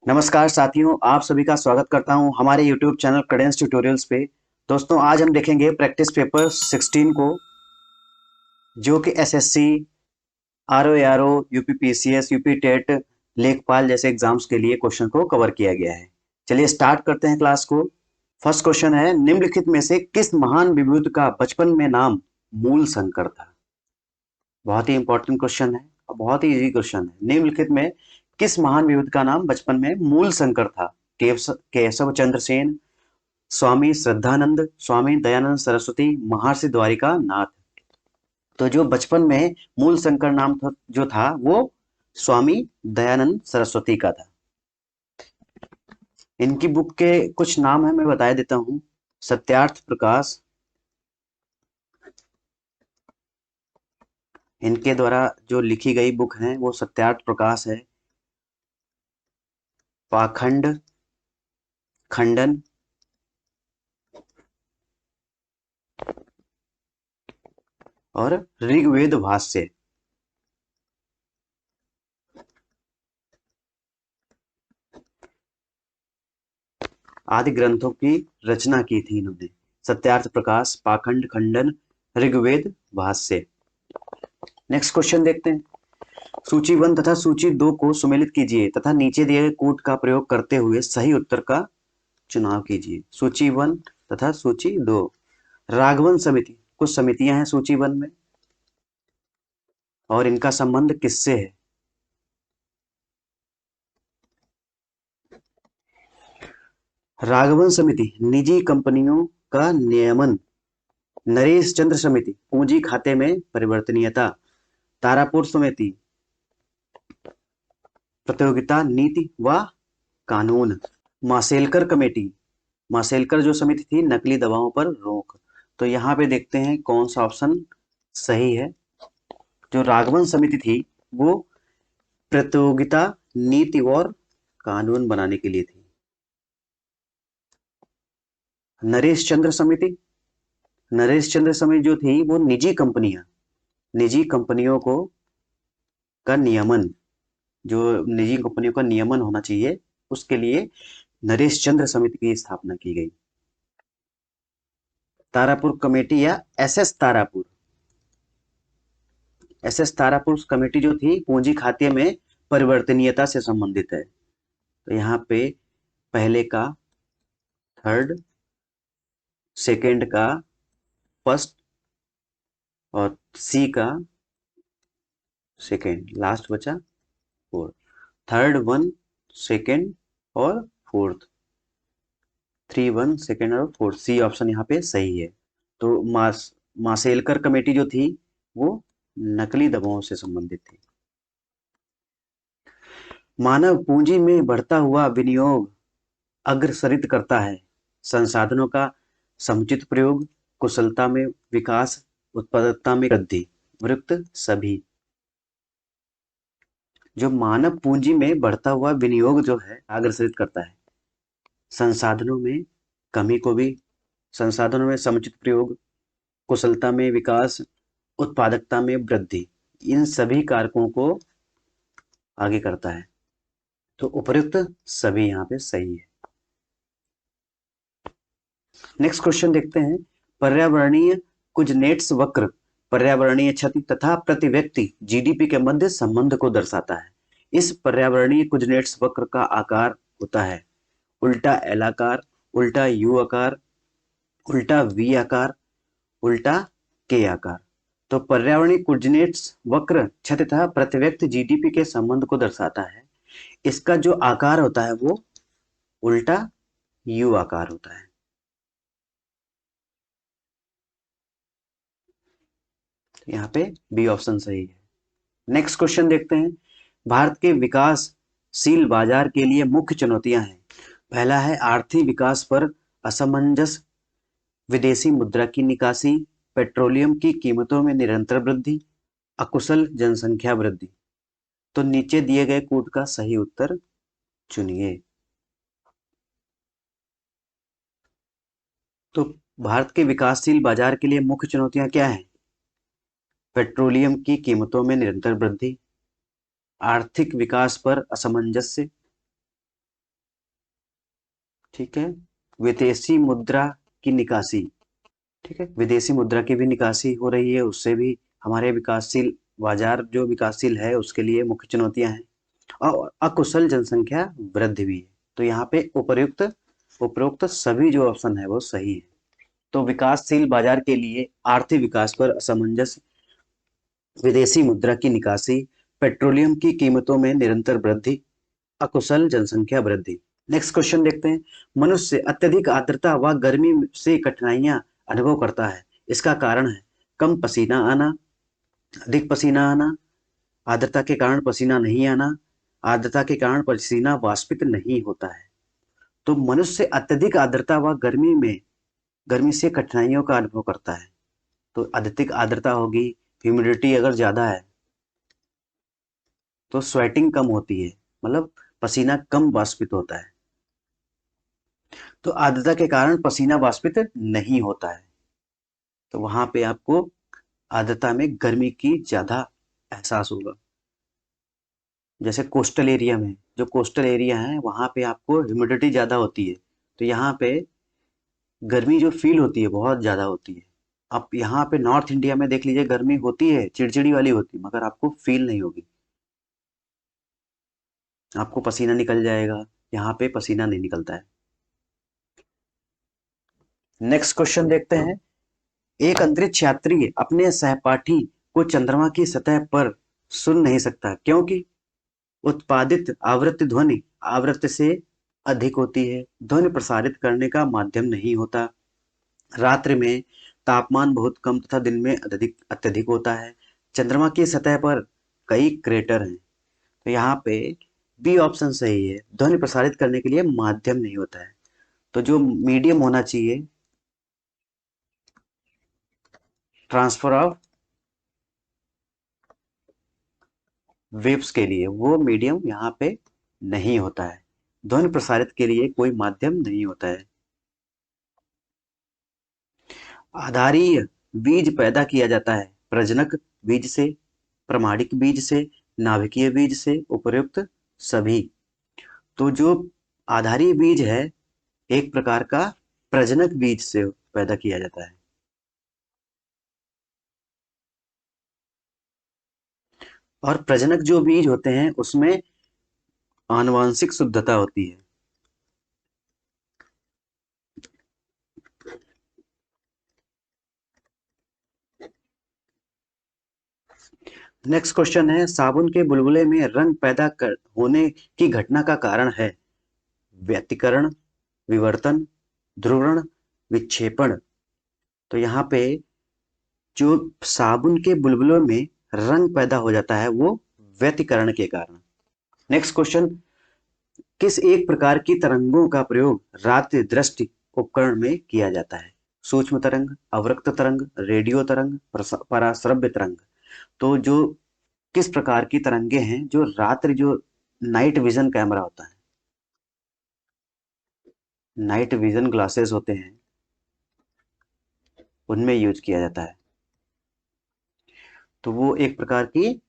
नमस्कार साथियों, आप सभी का स्वागत करता हूं हमारे YouTube चैनल कैडेंस ट्यूटोरियल्स पे। दोस्तों, आज हम देखेंगे प्रैक्टिस पेपर 16 को, जो कि SSC, RO, UPPCS, UP TET, लेखपाल जैसे एग्जाम्स के लिए क्वेश्चन को कवर किया गया है। चलिए स्टार्ट करते हैं क्लास को। फर्स्ट क्वेश्चन है, निम्नलिखित में से किस महान विभूति का बचपन में नाम मूल शंकर था? बहुत ही इंपॉर्टेंट क्वेश्चन है और बहुत ही इजी क्वेश्चन है। निम्नलिखित में किस महान विभूति का नाम बचपन में मूल शंकर था? केशव चंद्र सेन, स्वामी श्रद्धानंद, स्वामी दयानंद सरस्वती, महर्षि द्वारिका नाथ। तो जो बचपन में मूल शंकर नाम जो था वो स्वामी दयानंद सरस्वती का था। इनकी बुक के कुछ नाम है, मैं बता देता हूँ। सत्यार्थ प्रकाश, इनके द्वारा जो लिखी गई बुक है वो सत्यार्थ प्रकाश है। पाखंड खंडन और ऋग्वेद भाष्य। आदि ग्रंथों की रचना की थी इन्होंने। सत्यार्थ प्रकाश, पाखंड खंडन, ऋग्वेद भाष्य। नेक्स्ट क्वेश्चन देखते हैं। सूची 1 तथा सूची 2 को सुमेलित कीजिए तथा नीचे दिए गए कोड का प्रयोग करते हुए सही उत्तर का चुनाव कीजिए। सूची 1 तथा सूची 2। राघवन समिति, कुछ समितियां हैं सूची 1 में और इनका संबंध किससे है? राघवन समिति निजी कंपनियों का नियमन, नरेश चंद्र समिति पूंजी खाते में परिवर्तनीयता, तारापुर समिति प्रतियोगिता नीति व कानून, मासेलकर कमेटी, मासेलकर जो समिति थी नकली दवाओं पर रोक। तो यहाँ पे देखते हैं कौन सा ऑप्शन सही है। जो राघवन समिति थी वो प्रतियोगिता नीति और कानून बनाने के लिए थी। नरेश चंद्र समिति, नरेश चंद्र समिति जो थी वो निजी कंपनियों को का नियमन, जो निजी कंपनियों का नियमन होना चाहिए उसके लिए नरेश चंद्र समिति की स्थापना की गई। तारापुर कमेटी या एसएस तारापुर कमेटी जो थी पूंजी खाते में परिवर्तनीयता से संबंधित है। तो यहाँ पे पहले का थर्ड, सेकंड का फर्स्ट और सी का सेकंड, लास्ट बचा फोर्थ। थर्ड वन, सेकंड और फोर्थ, 3 1 सेकंड और फोर्थ, सी ऑप्शन यहाँ पे सही है। तो मासेलकर कमेटी जो थी वो नकली दवाओं से संबंधित थी। मानव पूंजी में बढ़ता हुआ विनियोग अग्रसरित करता है संसाधनों का समुचित प्रयोग, कुशलता में विकास, उत्पादकता में वृद्धि। वृत्त सभी। जो मानव पूंजी में बढ़ता हुआ विनियोग जो है अग्रसरित करता है संसाधनों में कमी को भी, संसाधनों में समुचित प्रयोग, कुशलता में विकास, उत्पादकता में वृद्धि, इन सभी कारकों को आगे करता है। तो उपयुक्त सभी यहाँ पे सही है। नेक्स्ट क्वेश्चन देखते हैं। पर्यावरणीय कुजनेट्स वक्र पर्यावरणीय क्षति तथा प्रति व्यक्ति जीडीपी के मध्य संबंध को दर्शाता है। इस पर्यावरणीय कुजनेट्स वक्र का आकार होता है उल्टा एल आकार, उल्टा यू आकार, उल्टा वी आकार, उल्टा के आकार। तो पर्यावरणीय कुजनेट्स वक्र क्षति तथा प्रति व्यक्ति जीडीपी के संबंध को दर्शाता है। इसका जो आकार होता है वो उल्टा यू आकार होता है। यहाँ पे बी ऑप्शन सही है। नेक्स्ट क्वेश्चन देखते हैं। भारत के विकासशील बाजार के लिए मुख्य चुनौतियां हैं। पहला है आर्थिक विकास पर असमंजस, विदेशी मुद्रा की निकासी, पेट्रोलियम की कीमतों में निरंतर वृद्धि, अकुशल जनसंख्या वृद्धि। तो नीचे दिए गए कोड का सही उत्तर चुनिए। तो भारत के विकासशील बाजार के लिए मुख्य चुनौतियां क्या हैं? पेट्रोलियम की कीमतों में निरंतर वृद्धि, आर्थिक विकास पर असमंजस्य, ठीक है। विदेशी मुद्रा की निकासी, ठीक है, विदेशी मुद्रा की भी निकासी हो रही है, उससे भी हमारे विकासशील बाजार जो विकासशील है उसके लिए मुख्य चुनौतियां हैं। और अकुशल जनसंख्या वृद्धि भी है। तो यहाँ पे उपयुक्त उपरोक्त सभी जो ऑप्शन है वो सही है। तो विकासशील बाजार के लिए आर्थिक विकास पर असमंजस, विदेशी मुद्रा की निकासी, पेट्रोलियम की कीमतों में निरंतर वृद्धि, अकुशल जनसंख्या वृद्धि। नेक्स्ट क्वेश्चन देखते हैं। मनुष्य अत्यधिक आर्द्रता व गर्मी से कठिनाइयां अनुभव करता है, इसका कारण है कम पसीना आना, अधिक पसीना आना, आर्द्रता के कारण पसीना नहीं आना, आर्द्रता के कारण पसीना वाष्पित नहीं होता है। तो मनुष्य अत्यधिक आर्द्रता व गर्मी से कठिनाइयों का अनुभव करता है। तो अत्यधिक आर्द्रता होगी, ह्यूमिडिटी अगर ज्यादा है तो स्वेटिंग कम होती है, मतलब पसीना कम वाष्पित होता है। तो आर्द्रता के कारण पसीना वाष्पित नहीं होता है, तो वहां पे आपको आर्द्रता में गर्मी की ज्यादा एहसास होगा। जैसे कोस्टल एरिया में, जो कोस्टल एरिया है वहां पे आपको ह्यूमिडिटी ज्यादा होती है, तो यहाँ पे गर्मी जो फील होती है बहुत ज्यादा होती है। आप यहाँ पे नॉर्थ इंडिया में देख लीजिए, गर्मी होती है, चिड़चिड़ी वाली होती है, मगर आपको फील नहीं होगी, आपको पसीना निकल जाएगा। यहाँ पे पसीना नहीं निकलता है। नेक्स्ट क्वेश्चन देखते हैं। एक अंतरिक्ष यात्री अपने सहपाठी को चंद्रमा की सतह पर सुन नहीं सकता, क्योंकि उत्पादित आवृत्ति ध्वनि आवृत्ति से अधिक होती है, ध्वनि प्रसारित करने का माध्यम नहीं होता, रात्रि में तापमान बहुत कम तथा दिन में अत्यधिक अत्यधिक होता है, चंद्रमा की सतह पर कई क्रेटर हैं। तो यहाँ पे बी ऑप्शन सही है, ध्वनि प्रसारित करने के लिए माध्यम नहीं होता है। तो जो मीडियम होना चाहिए ट्रांसफर ऑफ वेव्स के लिए, वो मीडियम यहाँ पे नहीं होता है। ध्वनि प्रसारित के लिए कोई माध्यम नहीं होता है। आधारीय बीज पैदा किया जाता है प्रजनक बीज से, प्रमाणिक बीज से, नाभिकीय बीज से, उपर्युक्त सभी। तो जो आधारीय बीज है एक प्रकार का प्रजनक बीज से पैदा किया जाता है। और प्रजनक जो बीज होते हैं उसमें आनुवांशिक शुद्धता होती है। नेक्स्ट क्वेश्चन है, साबुन के बुलबुले में रंग पैदा होने की घटना का कारण है व्यतिकरण, विवर्तन, ध्रुवण, विक्षेपण। तो यहाँ पे जो साबुन के बुलबुलों में रंग पैदा हो जाता है वो व्यतिकरण के कारण। नेक्स्ट क्वेश्चन, किस एक प्रकार की तरंगों का प्रयोग रात्रि दृष्टि उपकरण में किया जाता है? सूक्ष्म तरंग, अवरक्त तरंग, रेडियो तरंग, पराश्रव्य तरंग। तो जो किस प्रकार की तरंगे हैं जो रात्रि जो नाइट विजन कैमरा होता है, नाइट विजन ग्लासेस होते हैं, उनमें यूज किया जाता है। तो वो एक प्रकार की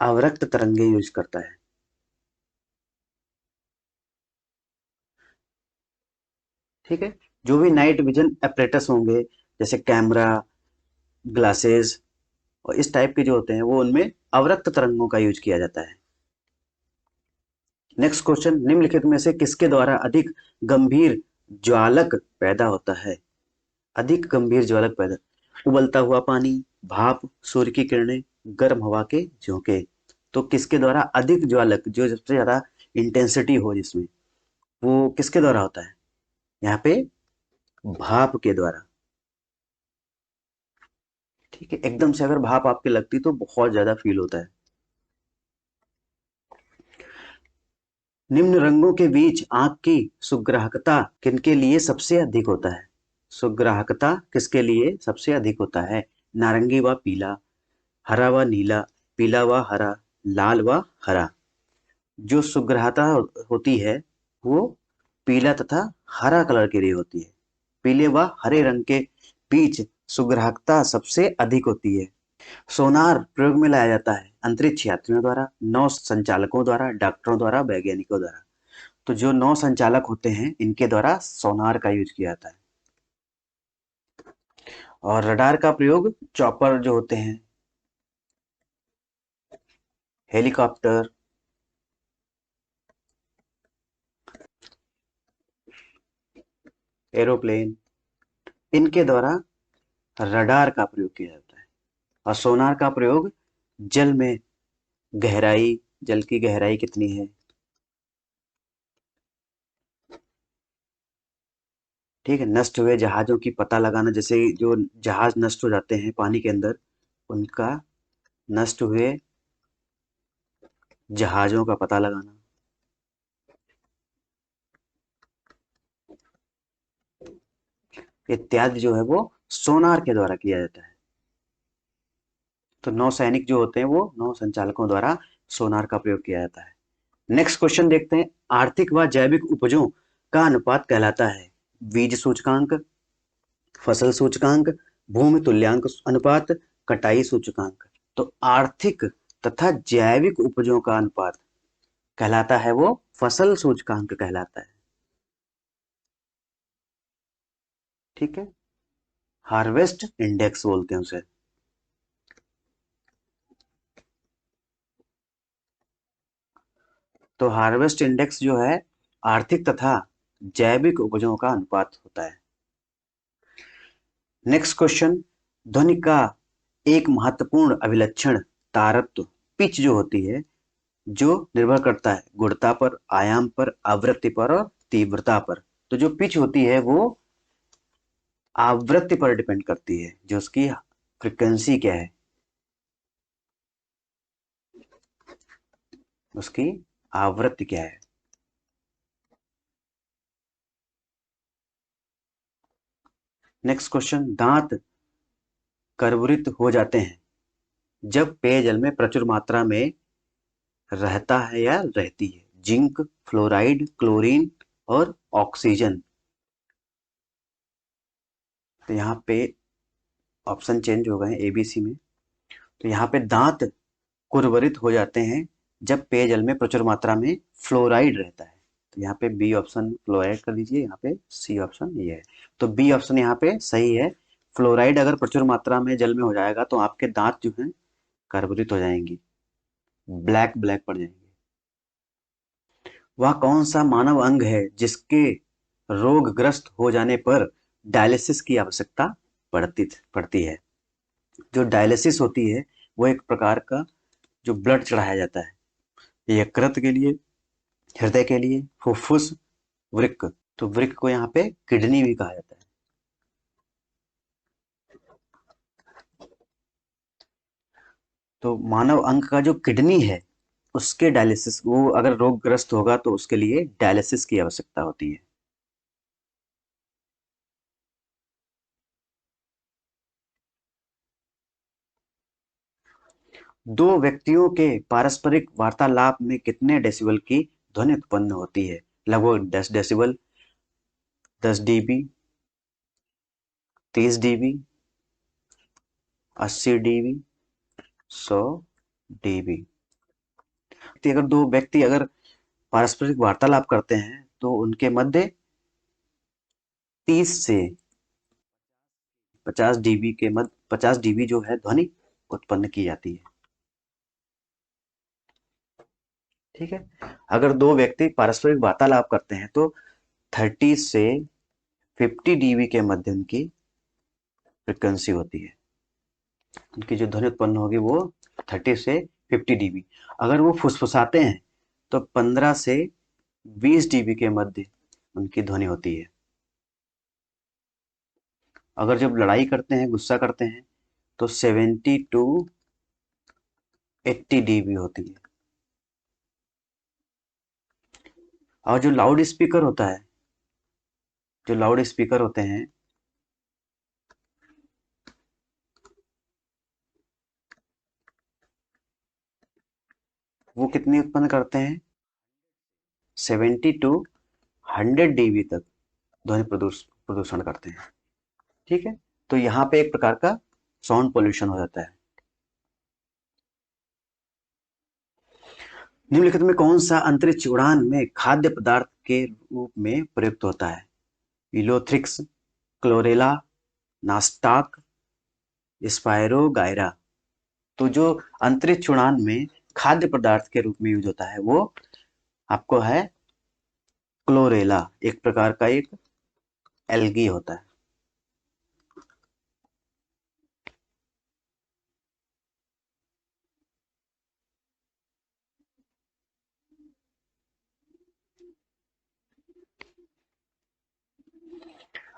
अवरक्त तरंगे यूज करता है। ठीक है। जो भी नाइट विजन एपरेटस होंगे, जैसे कैमरा, ग्लासेस और इस टाइप के जो होते हैं, वो उनमें अवरक्त तरंगों का यूज किया जाता है। नेक्स्ट क्वेश्चन, निम्नलिखित में से किसके द्वारा अधिक गंभीर ज्वालक पैदा होता है? अधिक गंभीर ज्वालक पैदा, उबलता हुआ पानी, भाप, सूर्य की किरणें, गर्म हवा के झोंके। तो किसके द्वारा अधिक ज्वालक, जो सबसे ज्यादा इंटेंसिटी हो जिसमें, वो किसके द्वारा होता है? यहाँ पे भाप के द्वारा। ठीक है, एकदम से अगर भाप आपके लगती तो बहुत ज्यादा फील होता है। निम्न रंगों के बीच आंख की सुग्राहकता किनके लिए सबसे अधिक होता है? सुग्राहकता किसके लिए सबसे अधिक होता है? नारंगी व पीला, हरा व नीला, पीला व हरा, लाल व हरा। जो सुग्राहता होती है वो पीला तथा हरा कलर के लिए होती है। पीले व हरे रंग के बीच सुग्राहकता सबसे अधिक होती है। सोनार प्रयोग में लाया जाता है अंतरिक्ष यात्रियों द्वारा, नौ संचालकों द्वारा, डॉक्टरों द्वारा, वैज्ञानिकों द्वारा। तो जो नौ संचालक होते हैं इनके द्वारा सोनार का यूज किया जाता है। और रडार का प्रयोग चॉपर जो होते हैं, हेलीकॉप्टर, एरोप्लेन, इनके द्वारा रडार का प्रयोग किया जाता है। और सोनार का प्रयोग जल में गहराई, जल की गहराई कितनी है, ठीक है, नष्ट हुए जहाजों की पता लगाना, जैसे जो जहाज नष्ट हो जाते हैं पानी के अंदर, उनका नष्ट हुए जहाजों का पता लगाना, इत्यादि जो है वो सोनार के द्वारा किया जाता है। तो नौसैनिक जो होते हैं वो नौ संचालकों द्वारा सोनार का प्रयोग किया जाता है। नेक्स्ट क्वेश्चन देखते हैं। आर्थिक व जैविक उपजों का अनुपात कहलाता है बीज सूचकांक, फसल सूचकांक, भूमि तुल्यांक अनुपात, कटाई सूचकांक। तो आर्थिक तथा जैविक उपजों का अनुपात कहलाता है वो फसल सूचकांक कहलाता है। ठीक है, हार्वेस्ट इंडेक्स बोलते हैं उसे। तो हार्वेस्ट इंडेक्स जो है आर्थिक तथा जैविक उपजों का अनुपात होता है। Next question. ध्वनि का एक महत्वपूर्ण अभिलक्षण तारत्व, पिच जो होती है, जो निर्भर करता है गुणता पर, आयाम पर, आवृत्ति पर और तीव्रता पर। तो जो पिच होती है वो आवृत्ति पर डिपेंड करती है, जो उसकी फ्रीक्वेंसी क्या है, उसकी आवृत्ति क्या है। Next question. दांत कर्वरित हो जाते हैं जब पेयजल में प्रचुर मात्रा में रहता है या रहती है जिंक, फ्लोराइड, क्लोरीन और ऑक्सीजन। तो यहाँ पे ऑप्शन चेंज हो गए एबीसी में। तो यहाँ पे दांत कुरवरित हो जाते हैं जब पेयजल में प्रचुर मात्रा में फ्लोराइड रहता है। तो यहाँ पे बी ऑप्शन फ्लोराइड कर दीजिए, यहाँ पे सी ऑप्शन ये है। तो बी ऑप्शन यहाँ पे सही है। फ्लोराइड अगर प्रचुर मात्रा में जल में हो जाएगा तो आपके दांत जो हैं कर्वरित हो जाएंगी, ब्लैक ब्लैक पड़ जाएंगे। वह कौन सा मानव अंग है जिसके रोगग्रस्त हो जाने पर डायलिसिस की आवश्यकता पड़ती पड़ती है। जो डायलिसिस होती है वो एक प्रकार का जो ब्लड चढ़ाया जाता है यकृत के लिए, हृदय के लिए, फुफ्फुस, वृक्क। तो वृक्क को यहाँ पे किडनी भी कहा जाता है। तो मानव अंग का जो किडनी है उसके डायलिसिस, वो अगर रोगग्रस्त होगा तो उसके लिए डायलिसिस की आवश्यकता होती है। दो व्यक्तियों के पारस्परिक वार्तालाप में कितने डेसिबल की ध्वनि उत्पन्न होती है? लगभग 10 decibel, 10 dB, 30 dB, 80 dB, 100 dB. अगर दो व्यक्ति अगर पारस्परिक वार्तालाप करते हैं तो उनके मध्य 30 से 50 डीबी के मध्य 50 डीबी जो है ध्वनि उत्पन्न की जाती है। ठीक है, अगर दो व्यक्ति पारस्परिक वार्तालाप करते हैं तो 30 से 50 डीबी के मध्य उनकी फ्रिक्वेंसी होती है, उनकी जो ध्वनि उत्पन्न होगी वो 30 से 50 डीबी। अगर वो फुसफुसाते हैं तो 15 से 20 डीबी के मध्य उनकी ध्वनि होती है। अगर जब लड़ाई करते हैं, गुस्सा करते हैं, तो 70 to 80 डीबी होती है। और जो लाउड स्पीकर होता है, जो लाउड स्पीकर होते हैं, वो कितनी उत्पन्न करते हैं? 70 to 100 डीबी तक ध्वनि प्रदूषण करते हैं। ठीक है, तो यहाँ पे एक प्रकार का साउंड पोल्यूशन हो जाता है। निम्नलिखित में कौन सा अंतरिक्ष उड़ान में खाद्य पदार्थ के रूप में प्रयुक्त होता है? इलोथ्रिक्स, क्लोरेला, नास्टाक, स्पायरो गायरा। तो जो अंतरिक्ष उड़ान में खाद्य पदार्थ के रूप में यूज होता है वो आपको है क्लोरेला, एक प्रकार का एक एल्गी होता है।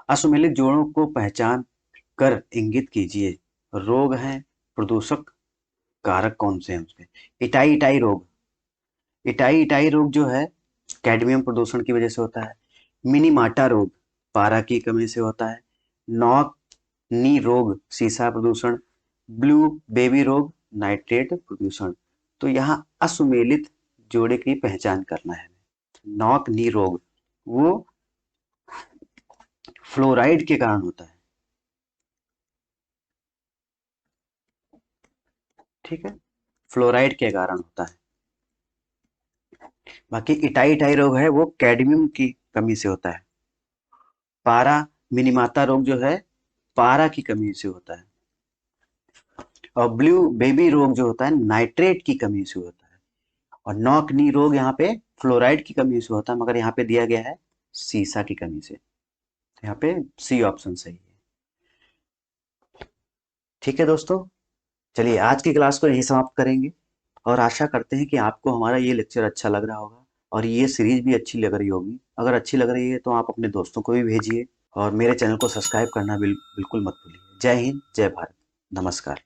असुमेलित जोड़ों को पहचान कर इंगित कीजिए। रोग हैं, प्रदूषक कारक कौन से हैं उसके? इटाई इटाई रोग। इटाई इटाई रोग जो है कैडमियम प्रदूषण की वजह से होता है। मिनीमाटा रोग पारा की कमी से होता है। नॉक नी रोग सीसा प्रदूषण। ब्लू बेबी रोग नाइट्रेट प्रदूषण। तो यहाँ असुमेलित जोड़े की पहचान करना है। नॉक नी रोग वो फ्लोराइड के कारण होता है। ठीक है, फ्लोराइड के कारण होता है। बाकी इटाई इटाई रोग है वो कैडमियम की कमी से होता है। पारा मिनीमाता रोग जो है पारा की कमी से होता है। और ब्लू बेबी रोग जो होता है नाइट्रेट की कमी से होता है। और नॉक नी रोग यहाँ पे फ्लोराइड की कमी से होता है, मगर यहाँ पे दिया गया है सीसा की कमी से। यहाँ पे सी ऑप्शन सही है। ठीक है दोस्तों, चलिए आज की क्लास को यहीं समाप्त करेंगे और आशा करते हैं कि आपको हमारा ये लेक्चर अच्छा लग रहा होगा और ये सीरीज भी अच्छी लग रही होगी। अगर अच्छी लग रही है तो आप अपने दोस्तों को भी भेजिए और मेरे चैनल को सब्सक्राइब करना बिल्कुल मत भूलिए। जय हिंद, जय भारत, नमस्कार।